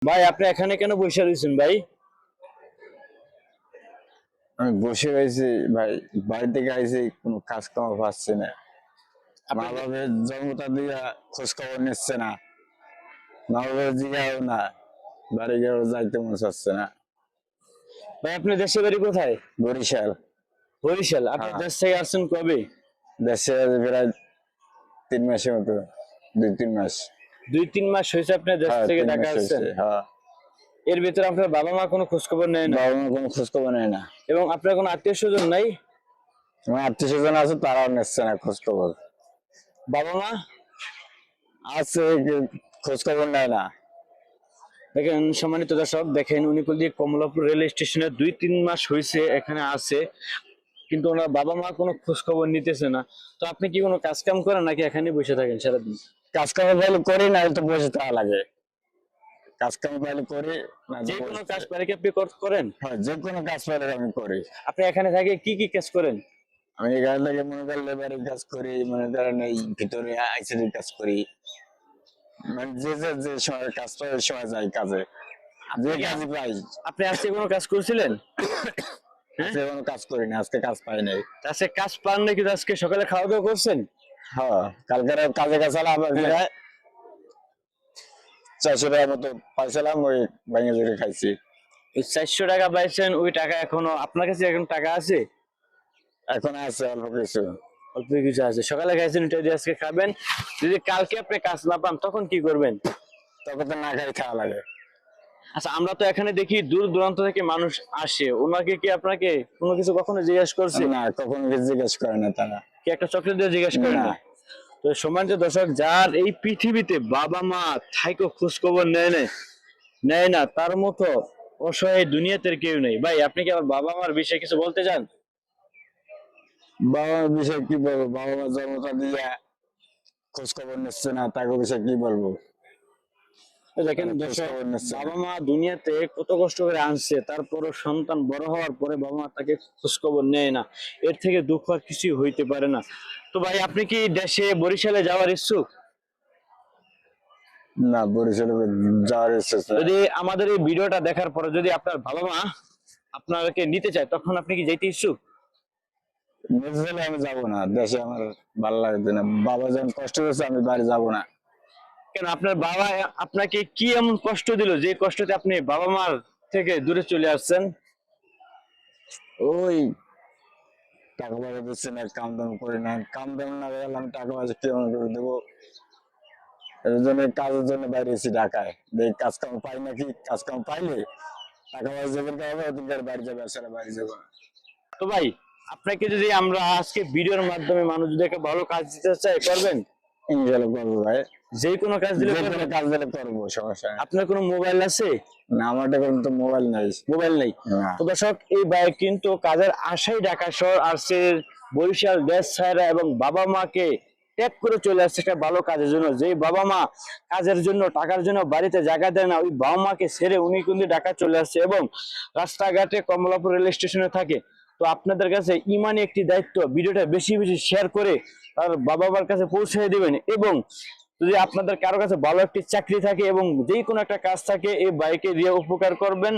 ভাই আপনি এখানে কেন বসে রয়েছেন ভাই? আমি বসে রয়েছি ভাই, বাড়ি থেকে আইছি, কোনো কাজ কাম পাচ্ছি না। মা আপনি বাবার জন্মটা দিয়া খোঁজ খবর নিচ্ছে না, মা বাবার জিগাও না, বাড়ি গিয়েও যাইতে মন চাচ্ছে না। ভাই আপনি দেশের বাড়ি কোথায়? বরিশাল। বরিশাল। আপনি হ্যাঁ, দেশ থেকে আসছেন কবে? দেশে আজ প্রায় 3 মাসের মতো, 2-3 মাস। 2-3 মাস হয়েছে আপনি দেশ হ্যাঁ, থেকে 3 ঢাকা মাস আসছেন। হয়েছে। হ্যাঁ, এর ভিতরে আপনার বাবা মা কোনো খোঁজ খবর নেয় না বাবা মা কোনো খোঁজ খবর নেয় না। এবং আপনার কোনো আত্মীয় স্বজন নাই? আমার আত্মীয় স্বজন আছে, তারাও নিচ্ছে না খোঁজ খবর। বাবা মা আছে, খোঁজ খবর নেয় না। দেখেন সম্মানিত দর্শক, দেখেন উনি বলছে কমলাপুর রেল স্টেশনে 2-3 মাস হয়েছে এখানে আছে, কিন্তু ওনার বাবা মা কোনো খোঁজ খবর নিতেছে না। তো আপনি কি কোনো কাজ কাম করেন নাকি এখানে বসে থাকেন সারাদিন? কাজ কাম পাইলে করি, না তো বসে থাকা লাগে। কাজ কাম পাইলে করি, না তো যে কোনো বসে কাজ থাকি। পারে কি আপনি করেন? হ্যাঁ, যে কোনো কাজ পাইলে আমি করি। আপনি এখানে থাকে কি কি কাজ করেন? আমি এখান থেকে মনে করেন লেবারের কাজ করি, মনে করেন এই ভিতরে আইসিডির কাজ করি। মানে যে সময় কাজ পাই ওই সময় যাই কাজে, যে আপনি কাজই পাই। আপনি আজকে কোনো কাজ করছিলেন? হ্যাঁ, আজকে কোনো কাজ করি না, আজকে কাজ পাই নাই। আজকে কাজ পান নাকি? আজকে সকালে খাওয়া দাওয়া করছেন? হ্যাঁ, কালকে কাজে গেছিলাম, আবার হ্যাঁ। ফিরে 400 টাকার মতো পাইছিলাম, ওই ভেঙে চুরে খাইছি। ওই 400 টাকা পাইছেন, ওই টাকা এখনো আপনার কাছে এখন টাকা আছে? এখন আছে অল্প কিছু। অল্প কিছু আছে, সকালে খাইছেন, ওইটা দিয়ে আজকে খাবেন। যদি কালকে আপনি কাজ না পান তখন কি করবেন? তখন তো না খাই খাওয়া লাগে। আচ্ছা, আমরা তো এখানে দেখি দূর দূরান্ত থেকে মানুষ আসে, ওনাকে কি আপনাকে কোনো কিছু কখনো জিজ্ঞেস করছে? না, কখনো কিছু জিজ্ঞেস করে না তারা। কি একটা চকলেট দিয়ে জিজ্ঞেস করে না, না? তো সম্মানিত দর্শক, যার এই পৃথিবীতে বাবা মা থাইকো খোঁজ খবর নেয় না তার মতো অসহায় দুনিয়াতে আর কেউ নেই। ভাই আপনি কি আমার বাবা মার বিষয়ে কিছু বলতে চান? বাবা মার বিষয়ে কি বলবো, বাবা মা জন্মটা দিয়ে খোঁজ খবর নিচ্ছে না, তাকে বিষয়ে কি বলবো। তো দেখেন মানে খোঁজ দর্শক, খবর নিচ্ছে না। বাবা মা দুনিয়াতে কত কষ্ট করে আনছে, তারপরও সন্তান বড় হওয়ার পরে বাবা মা তাকে খোঁজ খবর নেয় না। এর থেকে দুঃখ আর কিছুই হইতে পারে না। তো ভাই আপনি কি দেশে বরিশালে যাওয়ার ইচ্ছুক? না, বরিশালে যাওয়ার ইচ্ছে আছে। যদি আমাদের এই ভিডিওটা দেখার পরে যদি আপনার বাবা মা আপনাকে নিতে চায় তখন আপনি কি যেতে ইচ্ছুক? বরিশালে আমি যাবো না, দেশে আমার ভালো লাগছে না। বাবা যখন কষ্ট করছে, আমি বাড়ি যাবো না। কেন, আপনার বাবা আপনাকে কি এমন কষ্ট দিল যে কষ্টতে আপনি বাবা মার থেকে দূরে চলে আসছেন? ওই টাকা পয়সা দিচ্ছে না, কাম দাম করি না, কাম দাম না গেলে আমি টাকা পয়সা কেমন করে দেবো। এর জন্য কাজের জন্য বাইরে এসেছি ঢাকায়, দেখি কাজ কাম পাই নাকি। কাজ কাম পাইলে টাকা পয়সা যেমন হবে, ওদিকে বাড়ি যাবে, আসলে বাড়ি যাবো না। তো ভাই আপনাকে যদি আমরা আজকে ভিডিওর মাধ্যমে মানুষ যদি একটা ভালো কাজ দিতে চাই, করবেন? ইনশাল্লাহ করবো ভাই, যে কোনো কাজ দিলে যে কোনো করবেন? কাজ দিলে করবো, সমস্যা নেই। আপনার কোনো মোবাইল আছে? না, আমার টাকা তো মোবাইল নাই। মোবাইল নেই। না, তো দর্শক, এই বাইক কিন্তু কাজের আশাই ঢাকা শহর আসছে, বরিশাল দেশ ছাড়া এবং বাবা মাকে ত্যাগ করে চলে আসছে একটা ভালো কাজের জন্য। যে বাবা মা কাজের জন্য টাকার জন্য বাড়িতে জায়গা দেয় না, ওই বাবা মাকে ছেড়ে উনি কিন্তু ঢাকা চলে আসছে এবং রাস্তাঘাটে কমলাপুর রেল স্টেশনে থাকে। তো আপনাদের কাছে ইমানি একটি দায়িত্ব, ভিডিওটা বেশি বেশি শেয়ার করে তার বাবা মার কাছে পৌঁছে দিবেন। এবং যদি আপনাদের কারো কাছে ভালো একটি চাকরি থাকে এবং যে কোনো একটা কাজ থাকে, এই বাইকে দিয়ে উপকার করবেন।